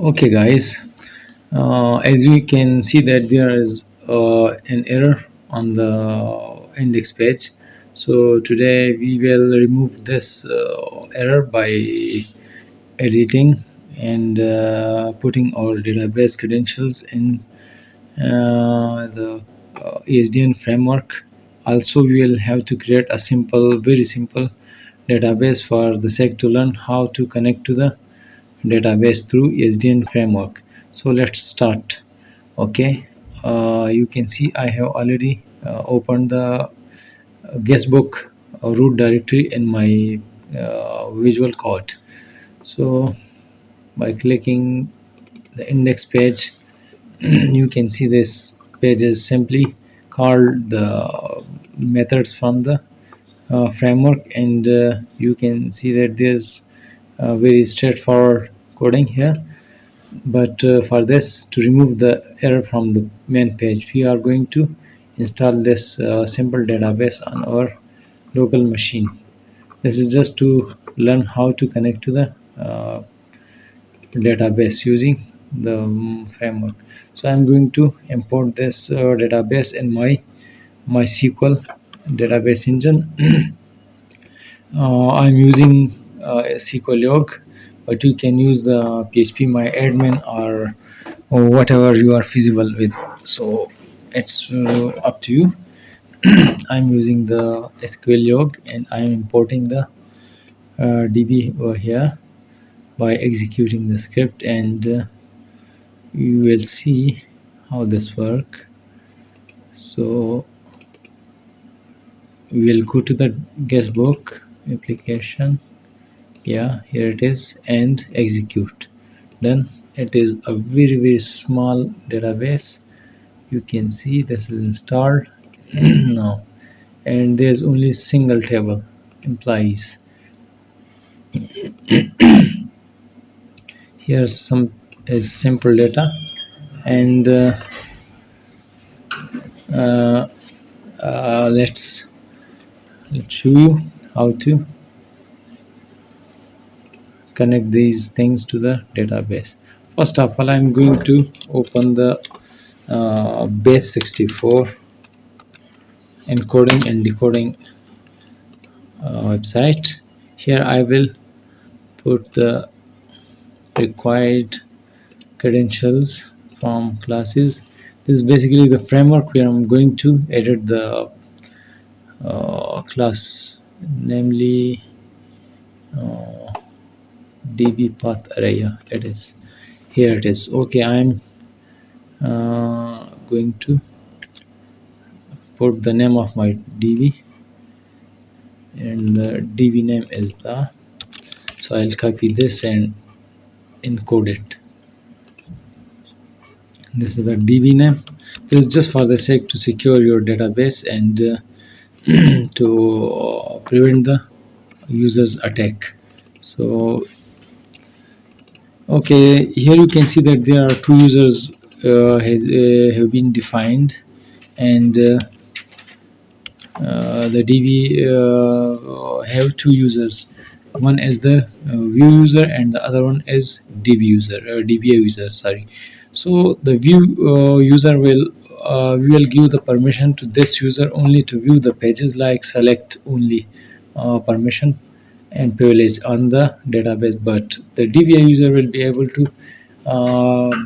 Okay guys, as we can see that there is an error on the index page. So today we will remove this error by editing and putting our database credentials in the ESDN framework. Also we will have to create a very simple database for the sec to learn how to connect to the database through SDN framework. So let's start. Okay, you can see I have already opened the guestbook root directory in my visual code. So by clicking the index page, you can see this page is simply called the methods from the framework, and you can see that there's very straightforward coding here. But for this, to remove the error from the main page, we are going to install this simple database on our local machine. This is just to learn how to connect to the database using the framework. So I'm going to import this database in my MySQL database engine. I'm using SQL Yolk, but you can use the PHP MyAdmin or whatever you are feasible with. So it's up to you. I'm using the SQL Yolk and I'm importing the DB over here by executing the script, and you will see how this work. So we will go to the guestbook application. Yeah, here it is, and execute. Then it is a very small database. You can see this is installed now, and there's only single table employees. Here's some is simple data, and uh, let's show you how to connect these things to the database. First of all, I'm going to open the base 64 encoding and decoding website. Here I will put the required credentials from classes. This is basically the framework where I'm going to edit the class, namely uh, DbPatharray. Yeah, it is. Here it is. Okay, I'm going to put the name of my DB, and the DB name is the. So I'll copy this and encode it. This is the DB name. This is just for the sake to secure your database and to prevent the user's attack. So okay, here you can see that there are two users have been defined, and the DB have two users. One is the view user and the other one is DB user, DBA user, sorry. So the view user will we will give the permission to this user only to view the pages, like select only permission and privilege on the database, but the DBA user will be able to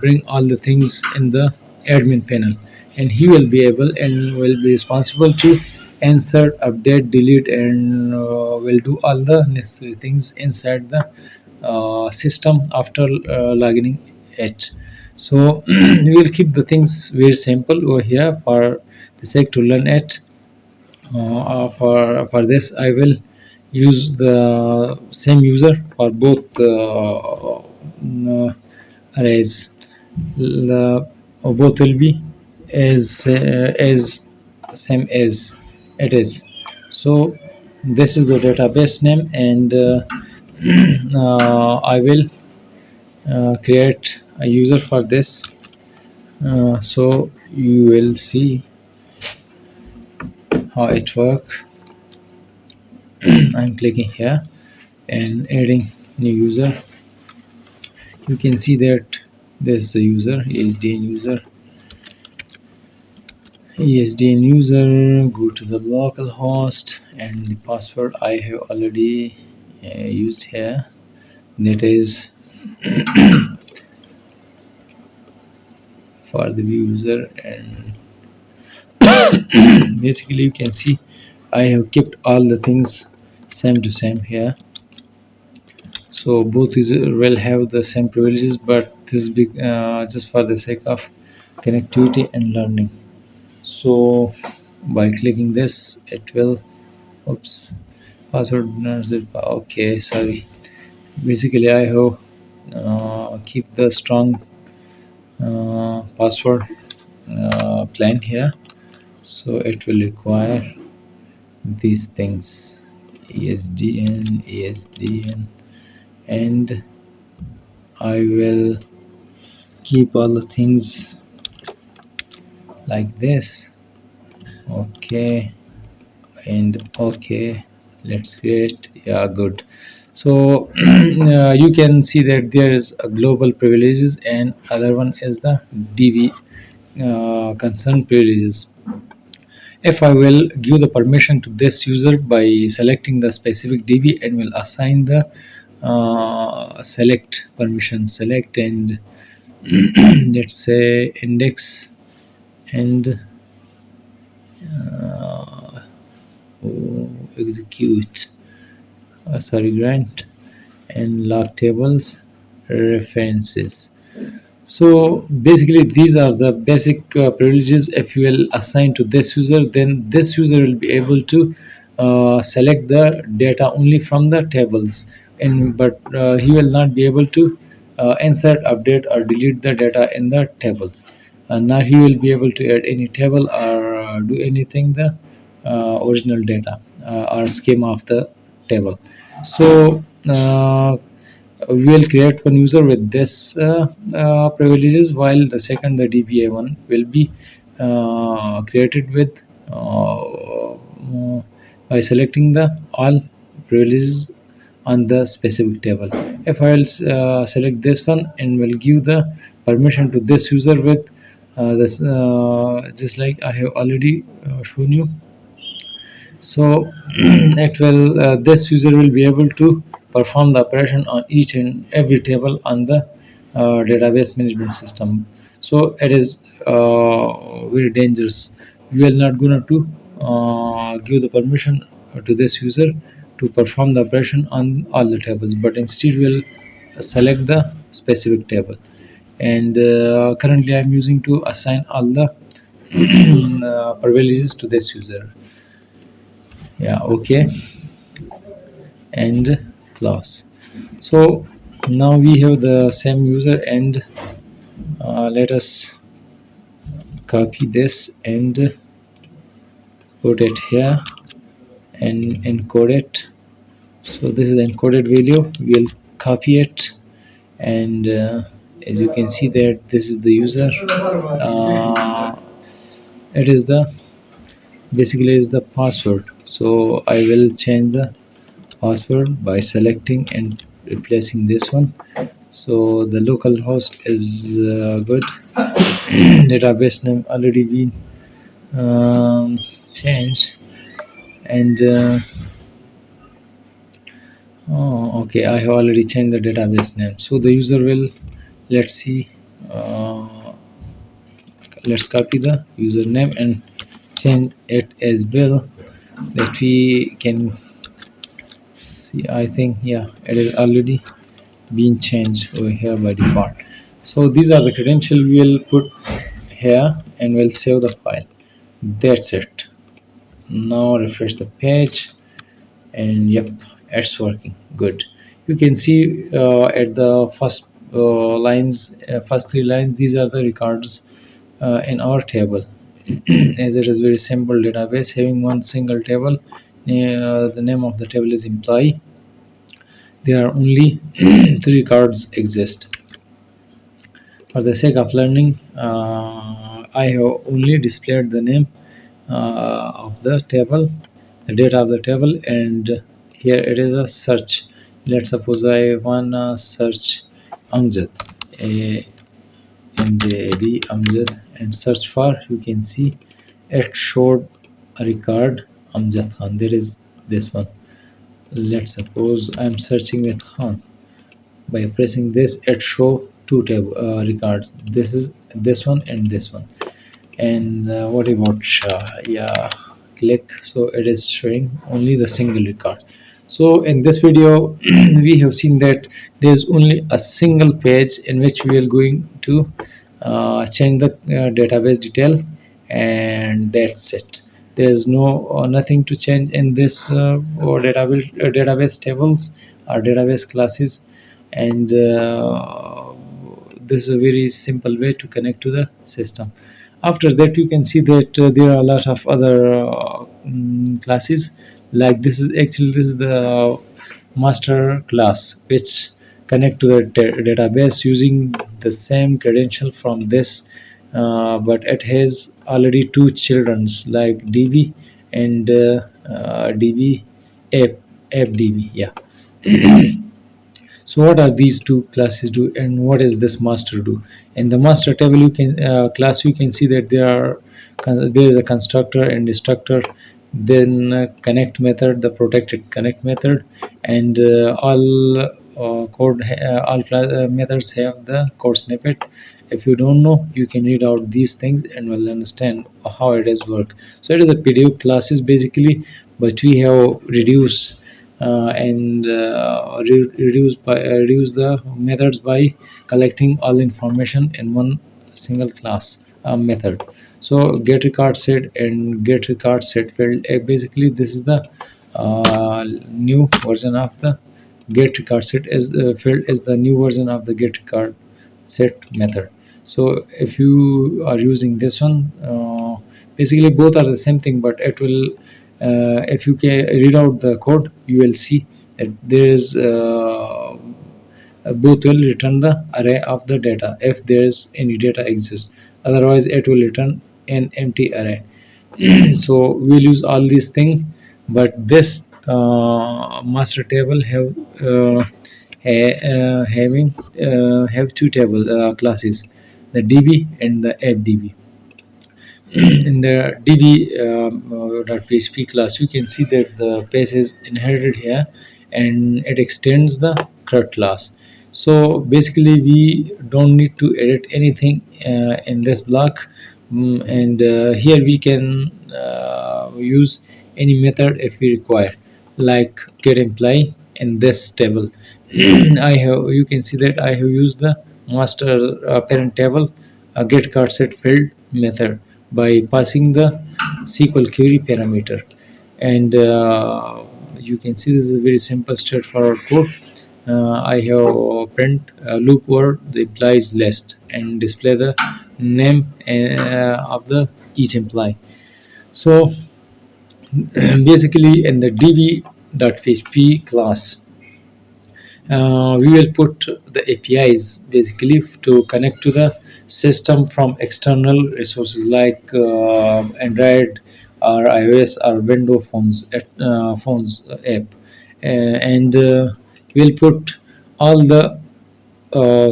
bring all the things in the admin panel, and he will be able and will be responsible to insert, update, delete, and will do all the necessary things inside the system after logging it. So we will keep the things very simple over here for the sake to learn it. For this I will use the same user for both arrays. Both will be as same as it is. So this is the database name, and I will create a user for this. So you will see how it works. I'm clicking here and adding new user. You can see that there's a user, ESDN user. Go to the local host, and the password I have already used here, that is for the user. And basically you can see I have kept all the things same to same here, so both user will have the same privileges, but this big just for the sake of connectivity and learning. So by clicking this, it will, oops, password not zip. Okay, sorry. Basically I have keep the strong password plan here, so it will require these things: ESDN, and I will keep all the things like this. Okay, and okay, let's create, yeah, good. So you can see that there is a global privileges, and other one is the DB concern privileges. If I will give the permission to this user by selecting the specific DB, and will assign the select permission, select, and let's say index, and uh, execute, sorry, grant, and log tables, references. So basically these are the basic privileges. If you will assign to this user, then this user will be able to select the data only from the tables, and but he will not be able to insert, update, or delete the data in the tables. And now he will be able to add any table or do anything the original data or schema of the table. So we will create one user with this privileges, while the second, the DBA one, will be created with by selecting the all privileges on the specific table. If I will select this one and will give the permission to this user with this just like I have already shown you. So it will this user will be able to perform the operation on each and every table on the database management system. So it is very dangerous. We are not going to give the permission to this user to perform the operation on all the tables, but instead we'll select the specific table. And currently I'm using to assign all the privileges to this user. Yeah, okay, and class. So now we have the same user, and let us copy this and put it here and encode it. So this is the encoded value. We'll copy it, and as you can see that this is the user. It is the basically is the password. So I will change the password by selecting and replacing this one. So the local host is good. Database name already been changed, and oh, okay, I have already changed the database name. So the user will, let's see, let's copy the username and change it as well, that we can see. I think, yeah, it is already been changed over here by default. So these are the credentials we will put here, and we'll save the file. That's it. Now refresh the page, and yep, it's working good. You can see at the first lines, first three lines, these are the records in our table. As it is very simple database having one single table, the name of the table is employee. There are only three records exist. For the sake of learning, I have only displayed the name of the table, the data of the table, and here it is a search. Let's suppose I wanna search Amjad, A M J A D Amjad, and search for, you can see it showed a record Amjad Khan. There is this one. Let's suppose I'm searching with Khan. By pressing this, it show two records. This is this one and this one. And what about Shah? Yeah, click. So it is showing only the single record. So in this video we have seen that there's only a single page in which we are going to change the database detail, and that's it. There's no nothing to change in this or database tables or database classes. And this is a very simple way to connect to the system. After that, you can see that there are a lot of other classes. Like this is the master class which connect to the database using the same credential from this, but it has already two childrens like db and db app db. Yeah. So what are these two classes do, and what is this master do? In the master table, you can class, you can see that there is a constructor and destructor, then connect method, the protected connect method, and all methods have the code snippet. If you don't know, you can read out these things and will understand how it is work. So it is a PDF classes basically, but we have reduced and reduce the methods by collecting all information in one single class method. So get record set and get record set field, basically this is the new version of the get record set is field is the new version of the get record set method. So if you are using this one, basically both are the same thing, but it will if you can read out the code, you will see that there is both will return the array of the data if there is any data exists. Otherwise it will return an empty array. So we'll use all these things, but this master table have two table classes, the db and the app in the db.php class, you can see that the page is inherited here and it extends the CRUD class. So basically we don't need to edit anything in this block. And here we can use any method if we require, like get imply in this table. I have, you can see that I have used the master parent table get card set field method by passing the SQL query parameter. And you can see this is a very simple straightforward code. I have print loop word the implies list and display the name of the each imply. So basically in the db.php class, we will put the APIs basically to connect to the system from external resources like Android or iOS or Windows phones app. And we'll put all the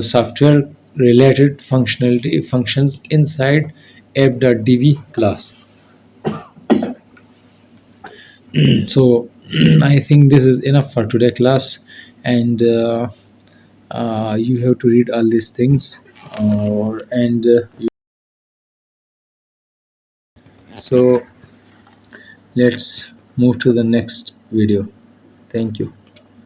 software related functionality functions inside app.db class. So I think this is enough for today class, and you have to read all these things, and so let's move to the next video. Thank you.